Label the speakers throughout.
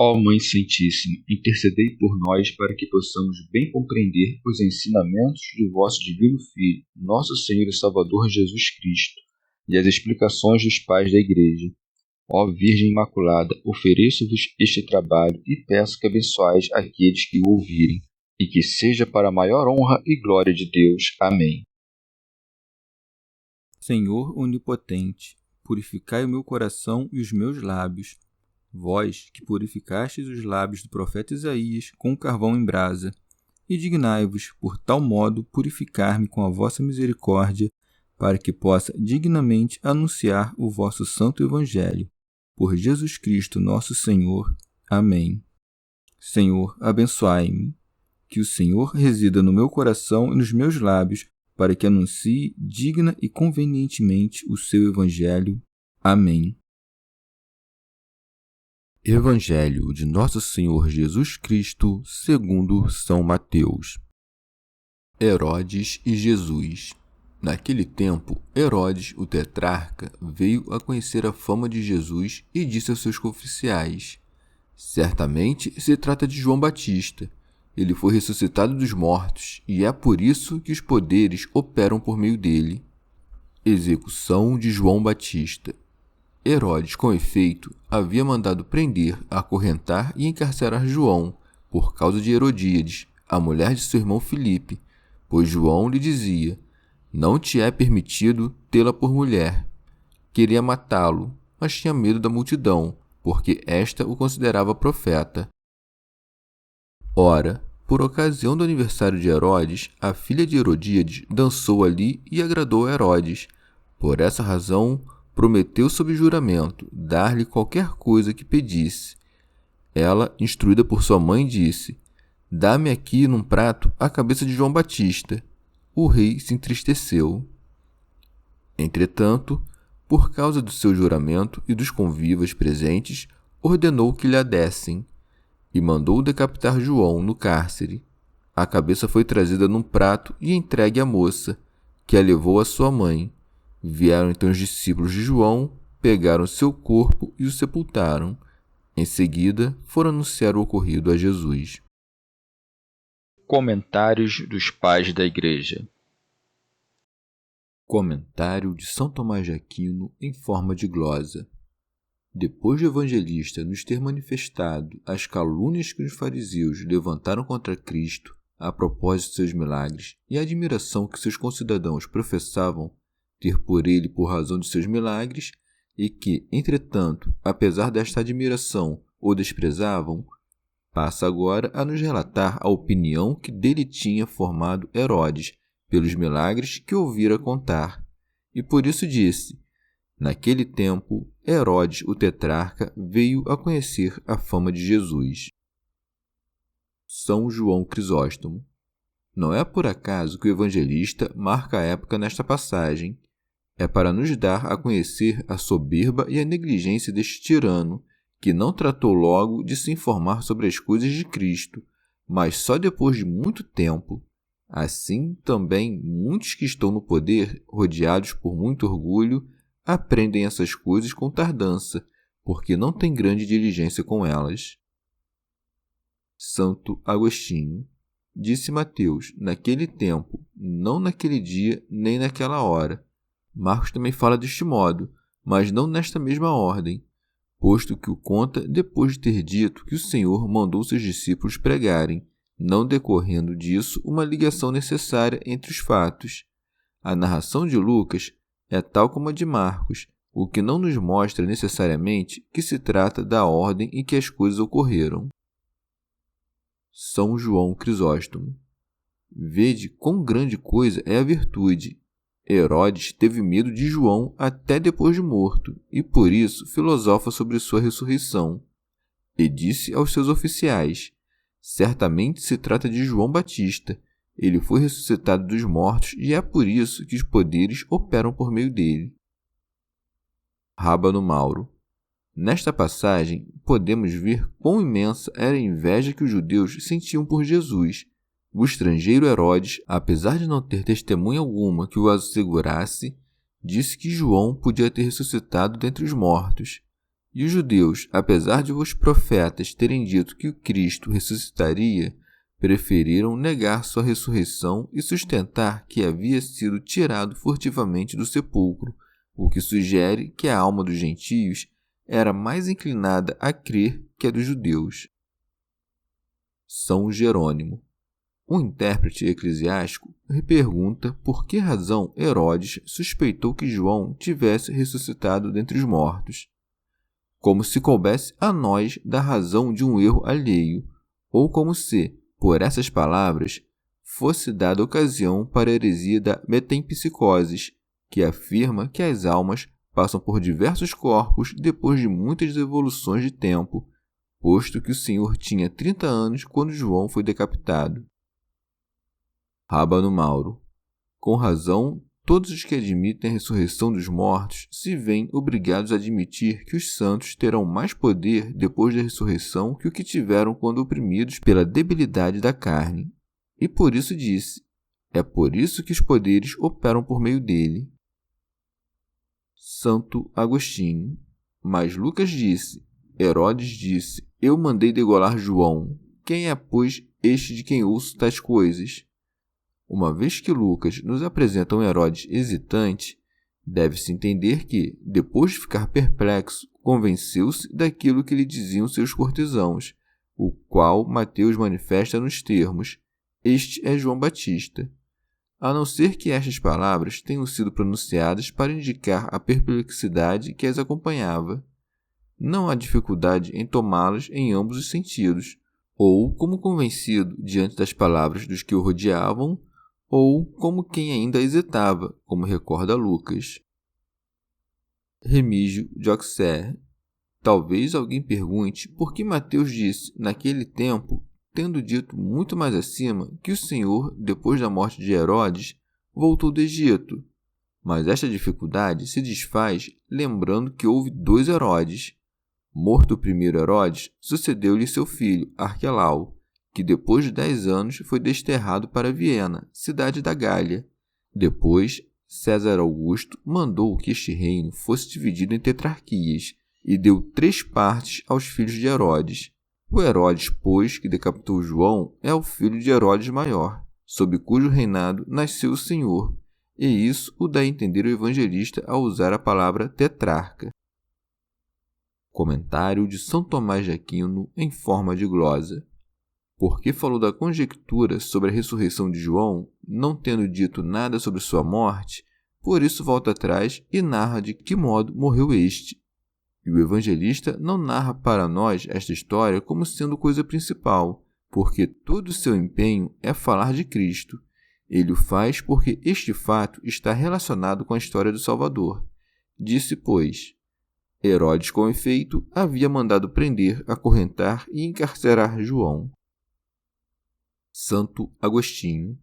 Speaker 1: Ó Mãe Santíssima, intercedei por nós para que possamos bem compreender os ensinamentos de vosso Divino Filho, nosso Senhor e Salvador Jesus Cristo, e as explicações dos pais da Igreja. Ó Virgem Imaculada, ofereço-vos este trabalho e peço que abençoais aqueles que o ouvirem, e que seja para a maior honra e glória de Deus. Amém.
Speaker 2: Senhor onipotente, purificai o meu coração e os meus lábios. Vós, que purificastes os lábios do profeta Isaías com carvão em brasa, e dignai-vos, por tal modo, purificar-me com a vossa misericórdia, para que possa dignamente anunciar o vosso santo Evangelho. Por Jesus Cristo nosso Senhor. Amém. Senhor, abençoai-me. Que o Senhor resida no meu coração e nos meus lábios, para que anuncie digna e convenientemente o seu Evangelho. Amém. Evangelho de Nosso Senhor Jesus Cristo, segundo São Mateus. Herodes e Jesus. Naquele tempo, Herodes, o tetrarca, veio a conhecer a fama de Jesus e disse aos seus oficiais: certamente se trata de João Batista. Ele foi ressuscitado dos mortos, e é por isso que os poderes operam por meio dele. Execução de João Batista. Herodes, com efeito, havia mandado prender, acorrentar e encarcerar João, por causa de Herodíades, a mulher de seu irmão Filipe, pois João lhe dizia: não te é permitido tê-la por mulher. Queria matá-lo, mas tinha medo da multidão, porque esta o considerava profeta. Ora, por ocasião do aniversário de Herodes, a filha de Herodíades dançou ali e agradou a Herodes. Por essa razão, prometeu sob juramento dar-lhe qualquer coisa que pedisse. Ela, instruída por sua mãe, disse: dá-me aqui num prato a cabeça de João Batista. O rei se entristeceu. Entretanto, por causa do seu juramento e dos convivas presentes, ordenou que lhe a dessem, e mandou decapitar João no cárcere. A cabeça foi trazida num prato e entregue à moça, que a levou à sua mãe. Vieram então os discípulos de João, pegaram seu corpo e o sepultaram. Em seguida, foram anunciar o ocorrido a Jesus.
Speaker 1: Comentários dos Pais da Igreja.
Speaker 2: Comentário de São Tomás de Aquino em forma de glosa. Depois do evangelista nos ter manifestado as calúnias que os fariseus levantaram contra Cristo a propósito de seus milagres e a admiração que seus concidadãos professavam ter por ele por razão de seus milagres, e que, entretanto, apesar desta admiração, o desprezavam, passa agora a nos relatar a opinião que dele tinha formado Herodes pelos milagres que ouvira contar. E por isso disse: naquele tempo, Herodes, o tetrarca, veio a conhecer a fama de Jesus. São João Crisóstomo. Não é por acaso que o evangelista marca a época nesta passagem. É para nos dar a conhecer a soberba e a negligência deste tirano, que não tratou logo de se informar sobre as coisas de Cristo, mas só depois de muito tempo. Assim, também, muitos que estão no poder, rodeados por muito orgulho, aprendem essas coisas com tardança, porque não têm grande diligência com elas. Santo Agostinho. Disse Mateus, naquele tempo, não naquele dia, nem naquela hora. Marcos também fala deste modo, mas não nesta mesma ordem, posto que o conta depois de ter dito que o Senhor mandou seus discípulos pregarem, não decorrendo disso uma ligação necessária entre os fatos. A narração de Lucas é tal como a de Marcos, o que não nos mostra necessariamente que se trata da ordem em que as coisas ocorreram. São João Crisóstomo. Vede quão grande coisa é a virtude. Herodes teve medo de João até depois de morto, e por isso filosofa sobre sua ressurreição. E disse aos seus oficiais: certamente se trata de João Batista. Ele foi ressuscitado dos mortos e é por isso que os poderes operam por meio dele. Rábano Mauro. Nesta passagem, podemos ver quão imensa era a inveja que os judeus sentiam por Jesus. O estrangeiro Herodes, apesar de não ter testemunha alguma que o assegurasse, disse que João podia ter ressuscitado dentre os mortos. E os judeus, apesar de os profetas terem dito que o Cristo ressuscitaria, preferiram negar sua ressurreição e sustentar que havia sido tirado furtivamente do sepulcro, o que sugere que a alma dos gentios era mais inclinada a crer que a dos judeus. São Jerônimo. Um intérprete eclesiástico pergunta por que razão Herodes suspeitou que João tivesse ressuscitado dentre os mortos, como se coubesse a nós da razão de um erro alheio, ou como se, por essas palavras, fosse dada ocasião para a heresia da metempsicose, que afirma que as almas passam por diversos corpos depois de muitas evoluções de tempo, posto que o Senhor tinha 30 anos quando João foi decapitado. Rábano Mauro. Com razão, todos os que admitem a ressurreição dos mortos se veem obrigados a admitir que os santos terão mais poder depois da ressurreição que o que tiveram quando oprimidos pela debilidade da carne. E por isso disse, é por isso que os poderes operam por meio dele. Santo Agostinho. Mas Lucas disse, Herodes disse, eu mandei degolar João. Quem é, pois, este de quem ouço tais coisas? Uma vez que Lucas nos apresenta um Herodes hesitante, deve-se entender que, depois de ficar perplexo, convenceu-se daquilo que lhe diziam seus cortesãos, o qual Mateus manifesta nos termos, este é João Batista. A não ser que estas palavras tenham sido pronunciadas para indicar a perplexidade que as acompanhava. Não há dificuldade em tomá-las em ambos os sentidos, ou como convencido diante das palavras dos que o rodeavam, ou como quem ainda hesitava, como recorda Lucas. Remígio de Auxerre. Talvez alguém pergunte por que Mateus disse, naquele tempo, tendo dito muito mais acima, que o Senhor, depois da morte de Herodes, voltou do Egito. Mas esta dificuldade se desfaz lembrando que houve 2 Herodes. Morto o primeiro Herodes, sucedeu-lhe seu filho, Arquelau, que depois de 10 anos foi desterrado para Viena, cidade da Gália. Depois, César Augusto mandou que este reino fosse dividido em tetrarquias e deu 3 partes aos filhos de Herodes. O Herodes, pois, que decapitou João, é o filho de Herodes maior, sob cujo reinado nasceu o Senhor, e isso o dá a entender o evangelista ao usar a palavra tetrarca. Comentário de São Tomás de Aquino em forma de glosa. Porque falou da conjectura sobre a ressurreição de João, não tendo dito nada sobre sua morte, por isso volta atrás e narra de que modo morreu este. E o evangelista não narra para nós esta história como sendo coisa principal, porque todo o seu empenho é falar de Cristo. Ele o faz porque este fato está relacionado com a história do Salvador. Disse, pois, Herodes, com efeito, havia mandado prender, acorrentar e encarcerar João. Santo Agostinho.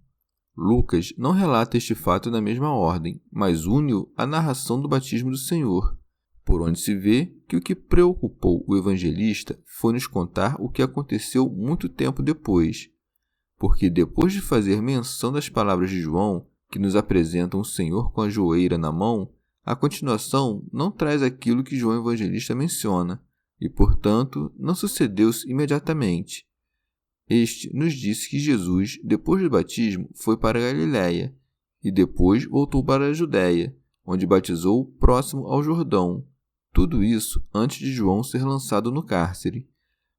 Speaker 2: Lucas não relata este fato na mesma ordem, mas une-o à narração do batismo do Senhor, por onde se vê que o que preocupou o evangelista foi nos contar o que aconteceu muito tempo depois, porque depois de fazer menção das palavras de João, que nos apresentam o Senhor com a joeira na mão, a continuação não traz aquilo que João Evangelista menciona, e, portanto, não sucedeu-se imediatamente. Este nos disse que Jesus, depois do batismo, foi para a Galiléia, e depois voltou para a Judéia, onde batizou próximo ao Jordão. Tudo isso antes de João ser lançado no cárcere.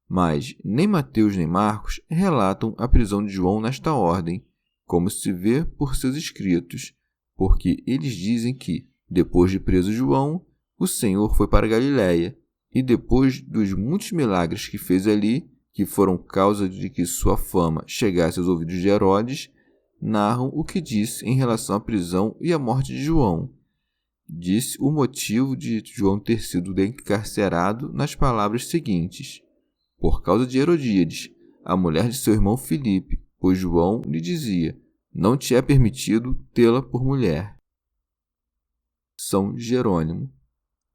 Speaker 2: Mas nem Mateus nem Marcos relatam a prisão de João nesta ordem, como se vê por seus escritos, porque eles dizem que, depois de preso João, o Senhor foi para a Galiléia, e depois dos muitos milagres que fez ali, que foram causa de que sua fama chegasse aos ouvidos de Herodes, narram o que disse em relação à prisão e à morte de João. Disse o motivo de João ter sido encarcerado nas palavras seguintes: por causa de Herodíades, a mulher de seu irmão Filipe, pois João lhe dizia, não te é permitido tê-la por mulher. São Jerônimo.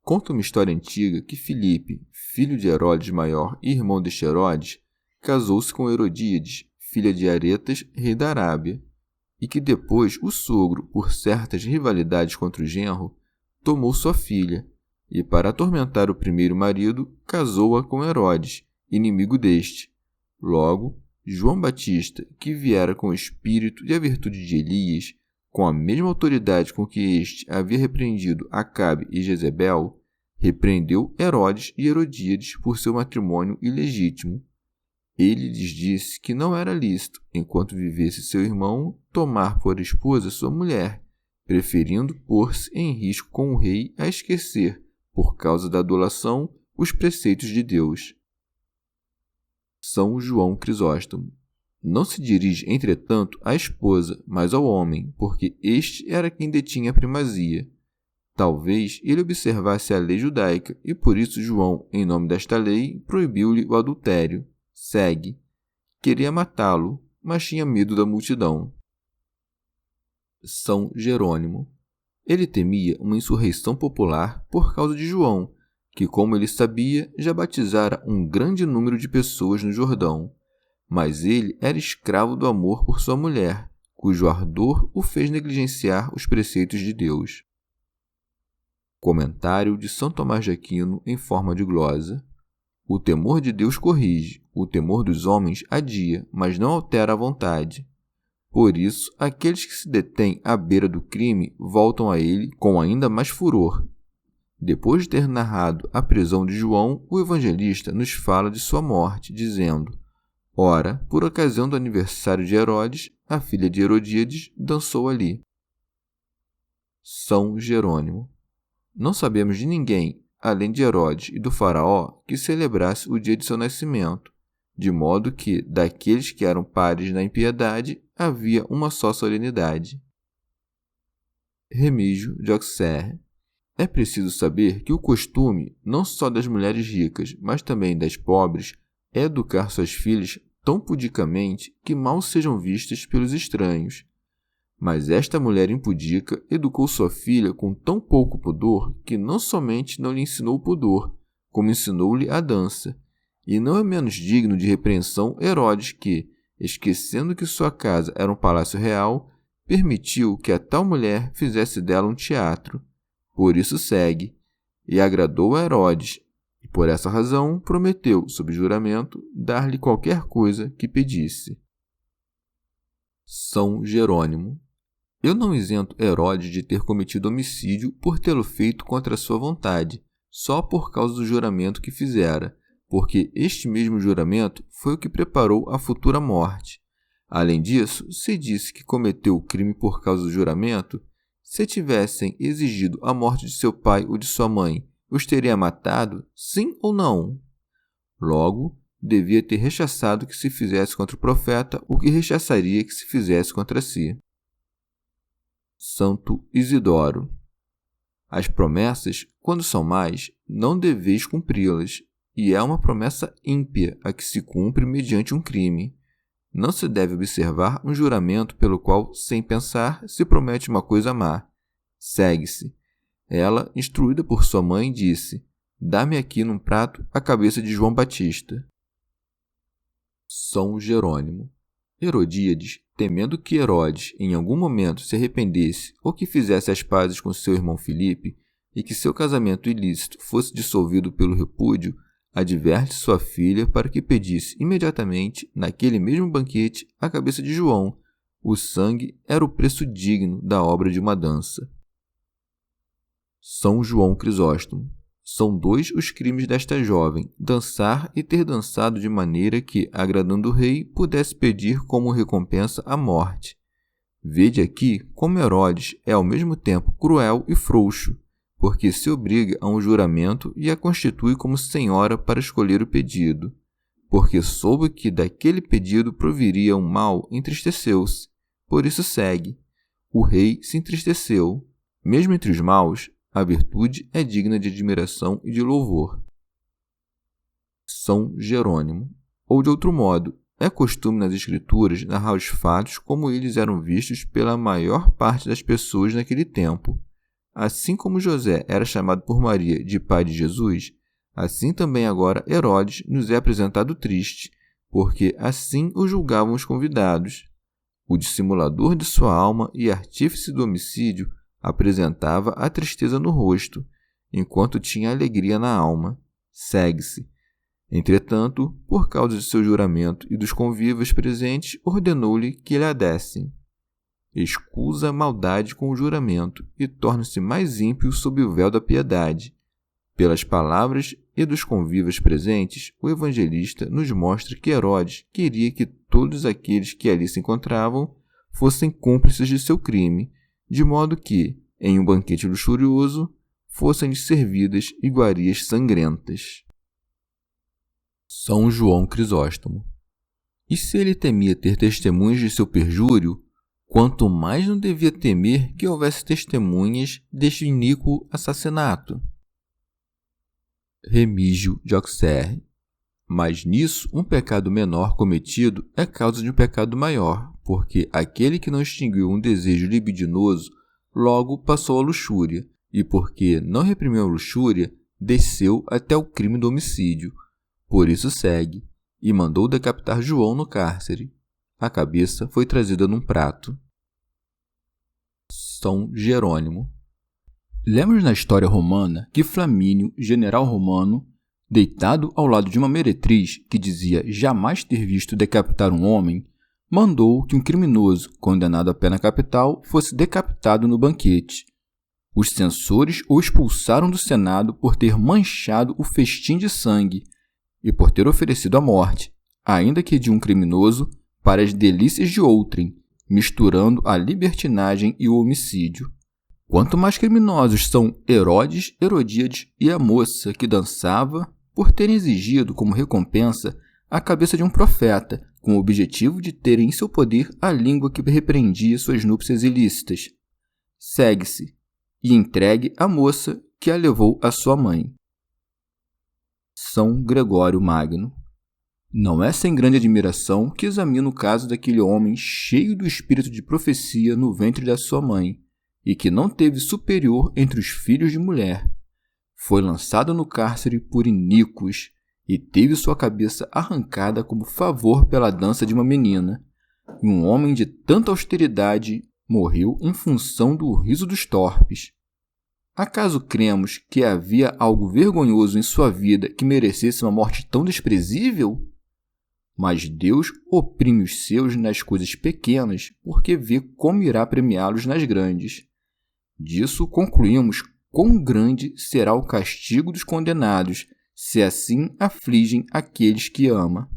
Speaker 2: Conta uma história antiga que Filipe, filho de Herodes Maior e irmão deste Herodes, casou-se com Herodíades, filha de Aretas, rei da Arábia, e que depois o sogro, por certas rivalidades contra o genro, tomou sua filha, e, para atormentar o primeiro marido, casou-a com Herodes, inimigo deste. Logo, João Batista, que viera com o espírito e a virtude de Elias, com a mesma autoridade com que este havia repreendido Acabe e Jezebel, repreendeu Herodes e Herodíades por seu matrimônio ilegítimo. Ele lhes disse que não era lícito, enquanto vivesse seu irmão, tomar por esposa sua mulher, preferindo pôr-se em risco com o rei a esquecer, por causa da adulação, os preceitos de Deus. São João Crisóstomo. Não se dirige, entretanto, à esposa, mas ao homem, porque este era quem detinha a primazia. Talvez ele observasse a lei judaica, e por isso João, em nome desta lei, proibiu-lhe o adultério. Segue. Queria matá-lo, mas tinha medo da multidão. São Jerônimo. Ele temia uma insurreição popular por causa de João, que, como ele sabia, já batizara um grande número de pessoas no Jordão. Mas ele era escravo do amor por sua mulher, cujo ardor o fez negligenciar os preceitos de Deus. Comentário de São Tomás de Aquino em forma de glosa. O temor de Deus corrige, o temor dos homens adia, mas não altera a vontade. Por isso, aqueles que se detêm à beira do crime voltam a ele com ainda mais furor. Depois de ter narrado a prisão de João, o evangelista nos fala de sua morte, dizendo: Ora, por ocasião do aniversário de Herodes, a filha de Herodíades dançou ali. São Jerônimo. Não sabemos de ninguém, além de Herodes e do faraó, que celebrasse o dia de seu nascimento, de modo que, daqueles que eram pares na impiedade, havia uma só solenidade. Remígio de Auxerre. É preciso saber que o costume, não só das mulheres ricas, mas também das pobres, é educar suas filhas tão pudicamente que mal sejam vistas pelos estranhos. Mas esta mulher impudica educou sua filha com tão pouco pudor que não somente não lhe ensinou o pudor, como ensinou-lhe a dança. E não é menos digno de repreensão Herodes que, esquecendo que sua casa era um palácio real, permitiu que a tal mulher fizesse dela um teatro. Por isso segue, e agradou a Herodes, e por essa razão prometeu, sob juramento, dar-lhe qualquer coisa que pedisse. São Jerônimo. Eu não isento Herodes de ter cometido homicídio por tê-lo feito contra sua vontade, só por causa do juramento que fizera, porque este mesmo juramento foi o que preparou a futura morte. Além disso, se disse que cometeu o crime por causa do juramento, se tivessem exigido a morte de seu pai ou de sua mãe, os teria matado, sim ou não? Logo, devia ter rechaçado que se fizesse contra o profeta o que rechaçaria que se fizesse contra si. Santo Isidoro. As promessas, quando são más, não deveis cumpri-las, e é uma promessa ímpia a que se cumpre mediante um crime. Não se deve observar um juramento pelo qual, sem pensar, se promete uma coisa má. Segue-se. Ela, instruída por sua mãe, disse: Dá-me aqui num prato a cabeça de João Batista. São Jerônimo. Herodíades, temendo que Herodes em algum momento se arrependesse ou que fizesse as pazes com seu irmão Filipe e que seu casamento ilícito fosse dissolvido pelo repúdio, adverte sua filha para que pedisse imediatamente, naquele mesmo banquete, a cabeça de João. O sangue era o preço digno da obra de uma dança. São João Crisóstomo. São 2 os crimes desta jovem: dançar e ter dançado de maneira que, agradando o rei, pudesse pedir como recompensa a morte. Vede aqui como Herodes é ao mesmo tempo cruel e frouxo, porque se obriga a um juramento e a constitui como senhora para escolher o pedido. Porque soube que daquele pedido proviria um mal, entristeceu-se. Por isso segue. O rei se entristeceu. Mesmo entre os maus, a virtude é digna de admiração e de louvor. São Jerônimo. Ou de outro modo, é costume nas Escrituras narrar os fatos como eles eram vistos pela maior parte das pessoas naquele tempo. Assim como José era chamado por Maria de pai de Jesus, assim também agora Herodes nos é apresentado triste, porque assim o julgavam os convidados. O dissimulador de sua alma e artífice do homicídio apresentava a tristeza no rosto, enquanto tinha alegria na alma. Segue-se. Entretanto, por causa de seu juramento e dos convivas presentes, ordenou-lhe que lhe a dessem. Escusa a maldade com o juramento e torna-se mais ímpio sob o véu da piedade. Pelas palavras e dos convivas presentes, o evangelista nos mostra que Herodes queria que todos aqueles que ali se encontravam fossem cúmplices de seu crime, de modo que, em um banquete luxurioso, fossem-lhes servidas iguarias sangrentas. São João Crisóstomo. E se ele temia ter testemunhas de seu perjúrio, quanto mais não devia temer que houvesse testemunhas deste iníquo assassinato. Remígio de Auxerre. Mas nisso, um pecado menor cometido é causa de um pecado maior, porque aquele que não extinguiu um desejo libidinoso logo passou à luxúria, e porque não reprimiu a luxúria, desceu até o crime do homicídio. Por isso segue, e mandou decapitar João no cárcere. A cabeça foi trazida num prato. São Jerônimo. Lemos na história romana que Flamínio, general romano, deitado ao lado de uma meretriz que dizia jamais ter visto decapitar um homem, mandou que um criminoso condenado à pena capital fosse decapitado no banquete. Os censores o expulsaram do Senado por ter manchado o festim de sangue e por ter oferecido a morte, ainda que de um criminoso, para as delícias de outrem, misturando a libertinagem e o homicídio. Quanto mais criminosos são Herodes, Herodíades e a moça que dançava por terem exigido como recompensa a cabeça de um profeta, com o objetivo de terem em seu poder a língua que repreendia suas núpcias ilícitas. Segue-se e entregue a moça que a levou à sua mãe. São Gregório Magno. Não é sem grande admiração que examino o caso daquele homem cheio do espírito de profecia no ventre da sua mãe, e que não teve superior entre os filhos de mulher. Foi lançado no cárcere por iníquos, e teve sua cabeça arrancada como favor pela dança de uma menina. E um homem de tanta austeridade morreu em função do riso dos torpes. Acaso cremos que havia algo vergonhoso em sua vida que merecesse uma morte tão desprezível? Mas Deus oprime os seus nas coisas pequenas, porque vê como irá premiá-los nas grandes. Disso concluímos quão grande será o castigo dos condenados, se assim afligem aqueles que ama.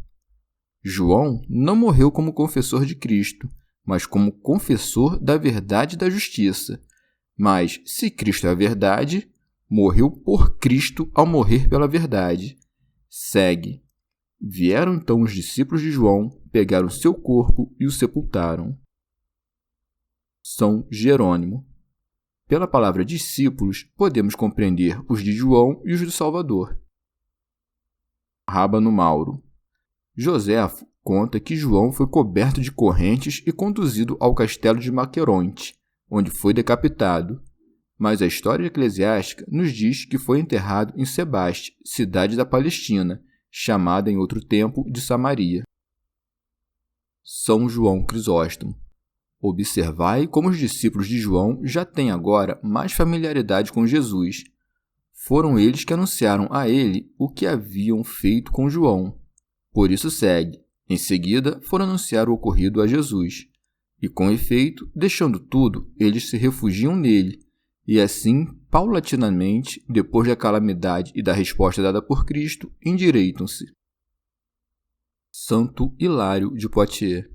Speaker 2: João não morreu como confessor de Cristo, mas como confessor da verdade e da justiça. Mas, se Cristo é a verdade, morreu por Cristo ao morrer pela verdade. Segue. Vieram então os discípulos de João, pegaram seu corpo e o sepultaram. São Jerônimo. Pela palavra discípulos, podemos compreender os de João e os do Salvador. Rábano Mauro. Joséfo conta que João foi coberto de correntes e conduzido ao castelo de Maqueronte, onde foi decapitado. Mas a história eclesiástica nos diz que foi enterrado em Sebaste, cidade da Palestina, chamada em outro tempo de Samaria. São João Crisóstomo. Observai como os discípulos de João já têm agora mais familiaridade com Jesus. Foram eles que anunciaram a ele o que haviam feito com João. Por isso segue. Em seguida, foram anunciar o ocorrido a Jesus. E com efeito, deixando tudo, eles se refugiam nele. E assim, paulatinamente, depois da calamidade e da resposta dada por Cristo, endireitam-se. Santo Hilário de Poitiers.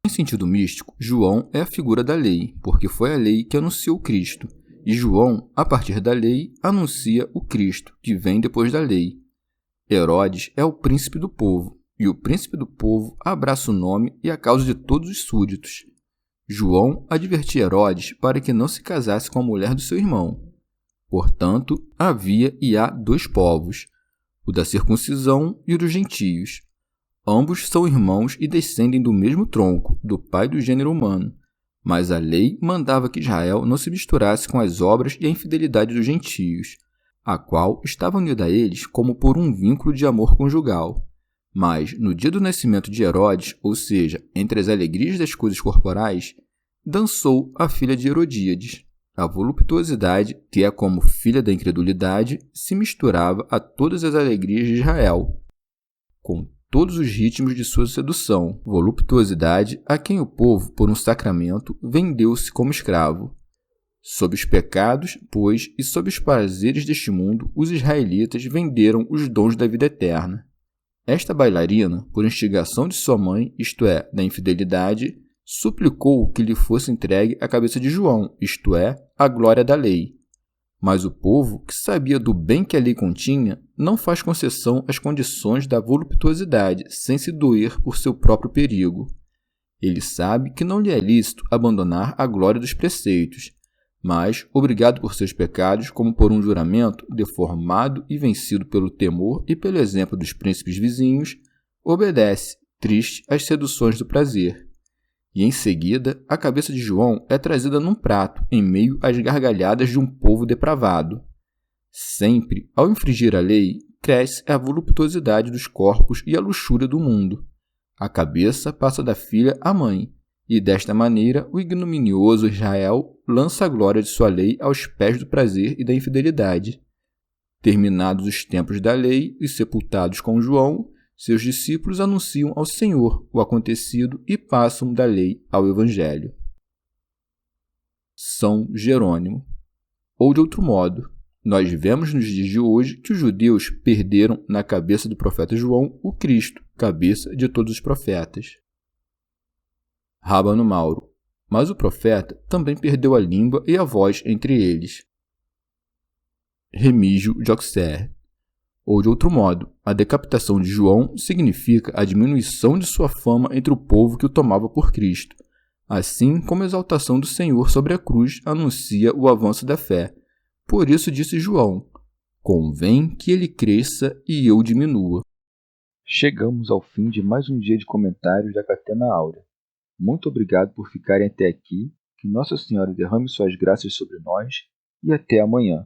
Speaker 2: Em sentido místico, João é a figura da lei, porque foi a lei que anunciou Cristo, e João, a partir da lei, anuncia o Cristo, que vem depois da lei. Herodes é o príncipe do povo, e o príncipe do povo abraça o nome e a causa de todos os súditos. João advertia Herodes para que não se casasse com a mulher do seu irmão. Portanto, havia e há dois povos, o da circuncisão e o dos gentios. Ambos são irmãos e descendem do mesmo tronco, do pai do gênero humano, mas a lei mandava que Israel não se misturasse com as obras e a infidelidade dos gentios, a qual estava unida a eles como por um vínculo de amor conjugal. Mas, no dia do nascimento de Herodes, ou seja, entre as alegrias das coisas corporais, dançou a filha de Herodíades. A voluptuosidade, que é como filha da incredulidade, se misturava a todas as alegrias de Israel, com todos os ritmos de sua sedução. Voluptuosidade a quem o povo, por um sacramento, vendeu-se como escravo. Sob os pecados, pois, e sob os prazeres deste mundo, os israelitas venderam os dons da vida eterna. Esta bailarina, por instigação de sua mãe, isto é, da infidelidade, suplicou que lhe fosse entregue a cabeça de João, isto é, a glória da lei. Mas o povo, que sabia do bem que a lei continha, não faz concessão às condições da voluptuosidade, sem se doer por seu próprio perigo. Ele sabe que não lhe é lícito abandonar a glória dos preceitos, mas, obrigado por seus pecados, como por um juramento, deformado e vencido pelo temor e pelo exemplo dos príncipes vizinhos, obedece, triste, às seduções do prazer. E em seguida, a cabeça de João é trazida num prato, em meio às gargalhadas de um povo depravado. Sempre, ao infringir a lei, cresce a voluptuosidade dos corpos e a luxúria do mundo. A cabeça passa da filha à mãe, e desta maneira o ignominioso Israel lança a glória de sua lei aos pés do prazer e da infidelidade. Terminados os tempos da lei e sepultados com João, seus discípulos anunciam ao Senhor o acontecido e passam da lei ao Evangelho. São Jerônimo. Ou de outro modo, nós vemos nos dias de hoje que os judeus perderam na cabeça do profeta João o Cristo, cabeça de todos os profetas. Rábano Mauro. Mas o profeta também perdeu a língua e a voz entre eles. Remígio de Auxerre. Ou de outro modo, a decapitação de João significa a diminuição de sua fama entre o povo que o tomava por Cristo, assim como a exaltação do Senhor sobre a cruz anuncia o avanço da fé. Por isso disse João: convém que ele cresça e eu diminua.
Speaker 1: Chegamos ao fim de mais um dia de comentários da Catena Áurea. Muito obrigado por ficarem até aqui, que Nossa Senhora derrame suas graças sobre nós e até amanhã.